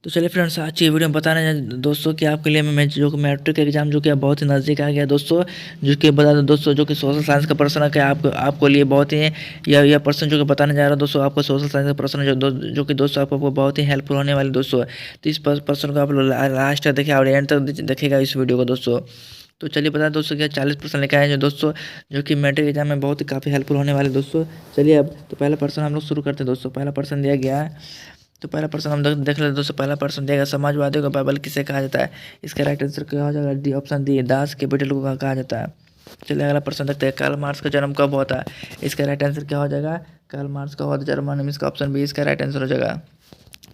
तो चलिए फ्रेंड्स, आज की वीडियो में बताने दोस्तों कि आपके लिए मैं जो कि मैट्रिक एग्जाम जो कि अब बहुत ही नज़दीक आ गया दोस्तों। जो कि बता दो दोस्तों, जो कि सोशल साइंस का प्रश्न है, कि आपको लिए बहुत ही यह प्रश्न जो कि बताने जा रहा हूँ दोस्तों। आपको सोशल साइंस का प्रश्न जो कि दोस्तों आपको बहुत ही हेल्पफुल होने वाले दोस्तों। तो इस प्रश्न को आप लोग लास्ट तक देखिए और एंड तक देखेगा इस वीडियो को दोस्तों। तो चलिए बता दोस्तों क्या 40% लेकर आए जो दोस्तों, जो कि मैट्रिक एग्जाम में बहुत ही काफ़ी हेल्पफुल होने वाले दोस्तों। चलिए अब तो पहला प्रश्न हम लोग शुरू करते हैं दोस्तों। पहला प्रश्न दिया गया है, तो पहला प्रश्न हम देख लेते दोस्तों। पहला प्रश्न दिया गया, समाजवादियों का बाइबल किसे कहा जाता है? इसका राइट आंसर क्या हो जाएगा? D option D, Das Kapital को कहा जाता है। चलिए अगला प्रश्न देखते हैं, कार्ल मार्क्स का जन्म कब हुआ था? इसका राइट आंसर क्या हो जाएगा? कार्ल मार्क्स का हुआ था जर्मनी में। इसका ऑप्शन बी इसका राइट आंसर हो जाएगा।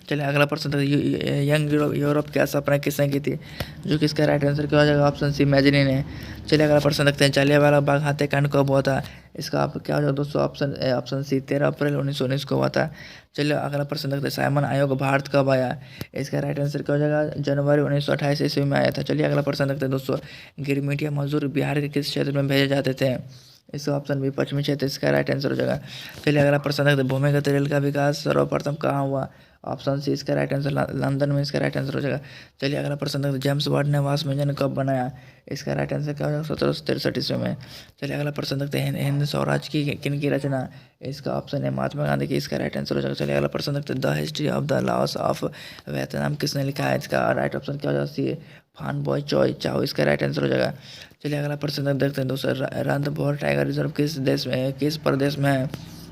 चलिए अगला प्रश्न था, यंग यूरोप की स्थापना किसने की थी? जो कि इसका राइट आंसर क्या हो जाएगा? ऑप्शन सी, मैजनी ने। चलिए अगला प्रश्न देखते हैं, जालियांवाला बाग हत्याकांड कब हुआ था? इसका आप क्या हो जाएगा दोस्तों? ऑप्शन सी, 13 अप्रैल 1919 को हुआ था। चलिए अगला प्रश्न देखते हैं, साइमन आयोग भारत कब आया? इसका राइट आंसर क्या हो जाएगा? जनवरी 1928 ईस्वी में आया था। चलिए अगला प्रश्न देखते हैं दोस्तों, गिरमिटिया मजदूर बिहार के किस क्षेत्र में भेजे जाते थे? इसका ऑप्शन बी, पश्चिमी क्षेत्र इसका राइट आंसर हो जाएगा। चलिए अगला प्रश्न देखते हैं, भूमिगत रेल का विकास सर्वप्रथम कहाँ हुआ? ऑप्शन सी इसका राइट आंसर लंदन में इसका राइट आंसर हो जाएगा। चलिए अगला प्रश्न देखते हैं, जेम्स वाट ने वाष्प कब बनाया? इसका राइट आंसर क्या हो जाएगा? 1763 ईस्वी में। चलिए अगला प्रश्न देखते हैं, हिंद स्वराज की किन की रचना? इसका ऑप्शन है महात्मा गांधी की, इसका राइट आंसर हो जाएगा। चलिए अगला प्रश्न देखते हैं, the history of the loss of Vietnam किसने लिखा है? इसका राइट ऑप्शन क्या हो जाएगा? सी, फान बॉय चॉय चाओ इसका राइट आंसर हो जाएगा। चलिए अगला प्रश्न देखते हैं दोस्तों, रणथंभौर टाइगर रिजर्व किस देश में है, किस प्रदेश में है?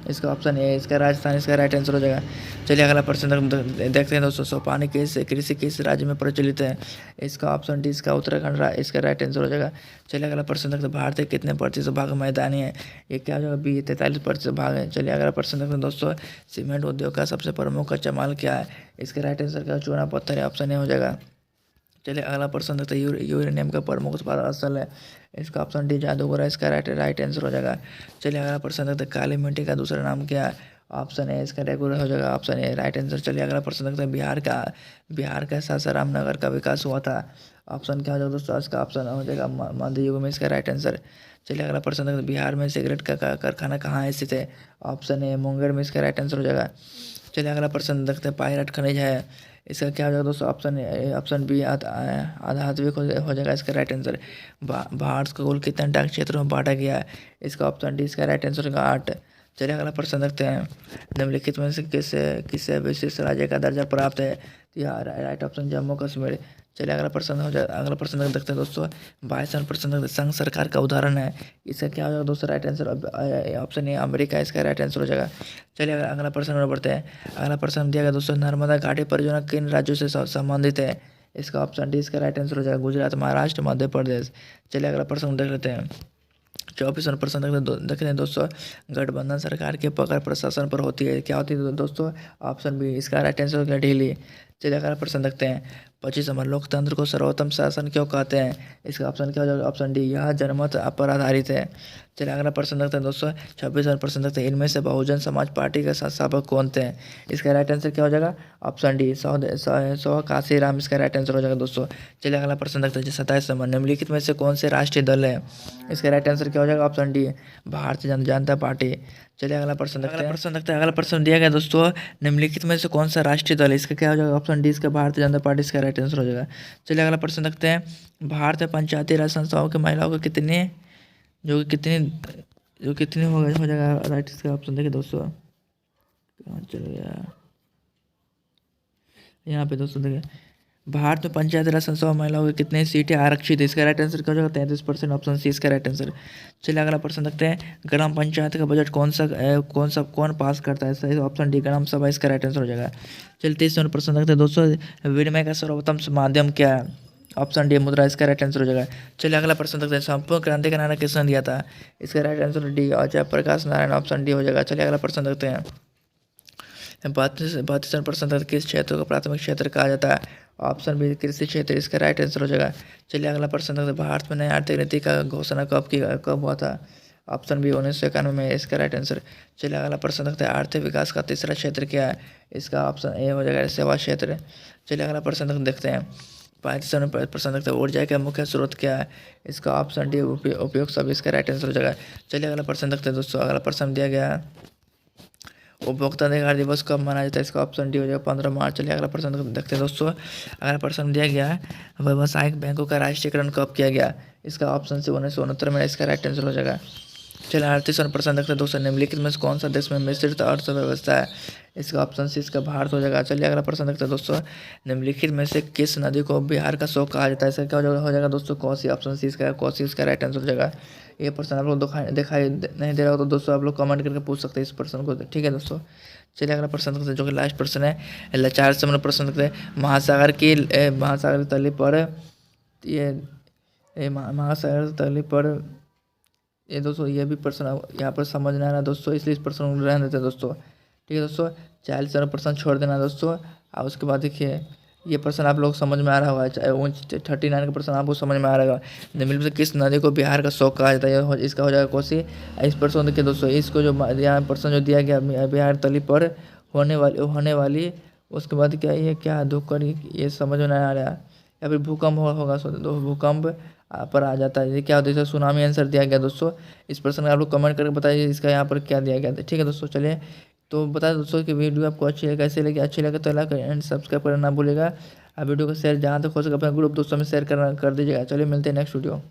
इसका ऑप्शन ए इसका राजस्थान इसका राइट आंसर हो जाएगा। चलिए अगला प्रश्न देखते हैं दोस्तों, सोपानी कृषि किस राज्य में प्रचलित है? इसका ऑप्शन डी इसका उत्तराखंड इसका राइट आंसर हो जाएगा। चलिए अगला प्रश्न देखते हैं, भारत के कितने प्रतिशत भाग मैदानी है? ये क्या हो जाएगा? बी, 43% भाग है। चलिए अगला प्रश्न देखते हैं दोस्तों, सीमेंट उद्योग का सबसे प्रमुख कच्चा माल क्या है? इसका राइट आंसर क्या? चूना पत्थर है, ऑप्शन ए हो जाएगा। चलिए अगला प्रश्न देखते हैं, यूरेनियम का प्रमुख उत्पादक स्थल है? इसका ऑप्शन डी जादूगोरा इसका राइट आंसर हो जाएगा। चलिए अगला प्रश्न देखते हैं, काली मिट्टी का दूसरा नाम क्या है? ऑप्शन ए इसका रेगुलर हो जाएगा, ऑप्शन ए राइट आंसर। चलिए अगला प्रश्न देखते हैं, बिहार का सासाराम नगर का विकास हुआ था? ऑप्शन क्या हो जाएगा दोस्तों? इसका ऑप्शन हो जाएगा मध्य युग में इसका राइट आंसर। चलिए अगला प्रश्न देखते हैं, बिहार में सिगरेट का कारखाना कहाँ स्थित है? ऑप्शन ए मुंगेर में इसका राइट आंसर हो जाएगा। चलिए अगला प्रश्न देखते हैं, पायरेट खनिज है, इसका क्या हो जाएगा दोस्तों? ऑप्शन बी आधात्विक हो जाएगा इसका राइट आंसर। भारत को कुल कितने डाक क्षेत्रों में बांटा गया है? इसका ऑप्शन डी इसका राइट आंसर होगा 8। चलिए अगला प्रश्न देखते हैं, निम्नलिखित में से किसे विशिष्ट राज्य का दर्जा प्राप्त है? तो यह राइट ऑप्शन जम्मू कश्मीर। चलिए अगला प्रश्न हो जाए, अगला प्रश्न देखते हैं दोस्तों, 22वां प्रश्न देखते हैं, संघ सरकार का उदाहरण है? इसका क्या हो जाएगा दोस्तों? Right answer option A America इसका राइट आंसर हो जाएगा। चलिए अगला प्रश्न और बढ़ते हैं। अगला प्रश्न दिया गया दोस्तों, नर्मदा घाटी परियोजना किन राज्यों से संबंधित है? इसका ऑप्शन डी इसका राइट आंसर हो जाएगा, गुजरात, महाराष्ट्र, मध्य प्रदेश। चलिए अगला प्रश्न देख लेते हैं, 24वां प्रश्न देखते हैं दोस्तों, गठबंधन सरकार के पकड़ प्रशासन पर होती है, क्या होती है दोस्तों? ऑप्शन बी इसका राइट आंसर हो गया, ढीली। चलिए अगला प्रश्न देखते हैं, 25वां, लोकतंत्र को सर्वोत्तम शासन क्यों कहते हैं? इसका ऑप्शन क्या हो जाएगा? ऑप्शन डी, यह जनमत पर आधारित है। चलिए अगला प्रश्न देखते हैं दोस्तों, 26वां प्रश्न देखते हैं, इनमें से बहुजन समाज पार्टी के संस्थापक कौन थे? इसका राइट आंसर क्या हो जाएगा? ऑप्शन डी, सौ काशीराम इसका राइट आंसर हो जाएगा दोस्तों। चलिए अगला प्रश्न देखते हैं, 27वां, निम्नलिखित में से कौन से राष्ट्रीय दल है? इसका राइट आंसर क्या हो जाएगा? Option D, Bharatiya Janata party. चलिए अगला प्रश्न देखते हैं, अगला प्रश्न दिया गया दोस्तों, निम्नलिखित में से कौन सा राष्ट्रीय दल है? इसका क्या हो जाएगा? ऑप्शन डी इसका भारतीय जनता पार्टी इसका राइट आंसर हो जाएगा। चलिए अगला प्रश्न देखते हैं, भारत में पंचायती राज संस्थाओं की महिलाओं को कितने जो कि कितनी जो कितने हो जाएगा राइट इसका ऑप्शन देखिए दोस्तों, कहाँ चल गया यहाँ पे दोस्तों देखिए, भारत में पंचायती राज संस्थाओं में महिलाओं की कितनी सीटें आरक्षित है? इसका राइट आंसर क्या हो जाएगा? 33%, ऑप्शन सी इसका राइट आंसर। चलिए अगला प्रश्न देखते हैं, ग्राम पंचायत का बजट कौन पास करता है? सही ऑप्शन डी, ग्राम सभा इसका राइट आंसर हो जाएगा। चलिए 30वां प्रश्न देखते हैं दोस्तों, विनिमय का सर्वोत्तम माध्यम क्या है? ऑप्शन डी, मुद्रा इसका राइट आंसर हो जाएगा। चलिए अगला प्रश्न देखते हैं, संपूर्ण क्रांति का नारा किसने दिया था? इसका right answer D, Jayaprakash Narayan, option D हो जाएगा। चलिए अगला प्रश्न देखते हैं, 32% तक किस क्षेत्र को प्राथमिक क्षेत्र कहा जाता है? ऑप्शन बी, कृषि क्षेत्र इसका राइट आंसर हो जाएगा। चलिए अगला प्रश्न देखते हैं, भारत में नई आर्थिक नीति का घोषणा कब हुआ था? ऑप्शन बी, 1991 में इसका राइट आंसर। चलिए अगला प्रश्न देखते हैं, आर्थिक विकास का तीसरा क्षेत्र क्या है? इसका ऑप्शन ए हो जाएगा, सेवा क्षेत्र। चलिए अगला प्रश्न देखते हैं, 35वां प्रश्न देखते हैं, ऊर्जा का मुख्य स्रोत क्या है? इसका ऑप्शन डी, उपयोग सब इसका राइट आंसर हो जाएगा। चलिए अगला प्रश्न देखते हैं दोस्तों, अगला प्रश्न दिया गया है, उपभोक्ता अधिकार दिवस कब मनाया जाता है? इसका ऑप्शन डी हो जाएगा 15 मार्च। चलिए अगला प्रश्न देखते हैं दोस्तों। अगला प्रश्न दिया गया है, व्यावसायिक बैंकों का राष्ट्रीयकरण कब किया गया? इसका ऑप्शन सी 1969 में इसका राइट आंसर हो जाएगा। चलिए 38वां प्रश्न देखते हैं दोस्तों। निम्नलिखित में से कौन सा देश में मिश्रित अर्थव्यवस्था है? इसका ऑप्शन सी इसका भारत हो जाएगा। चलिए अगला प्रश्न देखते हैं दोस्तों। निम्नलिखित में से किस नदी को बिहार का शोक कहा जाता है? इसका क्या हो जाएगा दोस्तों? कोसी। ऑप्शन सी इसका कोसी इसका राइट आंसर हो जाएगा। ये प्रश्न आप लोग दिखाई नहीं दे रहा हो तो दोस्तों आप लोग कमेंट करके पूछ सकते हैं इस प्रश्न को, ठीक है दोस्तों। चलिए अगला प्रश्न देखते हैं जो कि लास्ट प्रश्न है। लाचार से प्रश्न देखते हैं। महासागर की तली पर महासागर तली पर ये दोस्तों ये भी प्रश्न यहाँ पर समझ नहीं आ रहा दोस्तों, इसलिए इस प्रश्न को रहने देते हैं दोस्तों, ठीक है दोस्तों। 40 प्रश्न छोड़ देना दोस्तों। और उसके बाद देखिए ये प्रश्न आप लोग समझ में आ रहा होगा, चाहे 39 का प्रश्न आपको समझ में आ रहा होगा। निम्नलिखित में से किस नदी को बिहार का शोक कहा जाता है? इसका हो जाएगा कोसी। इस प्रश्न देखिए दोस्तों, इसको जो यहाँ प्रश्न जो दिया गया बिहार तली पर होने वाली उसके बाद क्या ये क्या धूपकण, ये समझ में नहीं आ रहा। या फिर भूकंप होगा, भूकंप पर आ जाता है। ये क्या होता है? सुनामी आंसर दिया गया दोस्तों। इस प्रश्न आप लोग कमेंट करके बताइए इसका यहाँ पर क्या दिया गया था, ठीक है दोस्तों। चलिए तो बता दें दोस्तों कि वीडियो आपको अच्छी लगे, कैसे लगे, अच्छी लगे तो लाइक एंड सब्सक्राइब करना ना भूलेगा। आप वीडियो को शेयर जहाँ तक हो सके अपने ग्रुप दोस्तों में शेयर कर दीजिएगा। चलिए मिलते हैं नेक्स्ट वीडियो।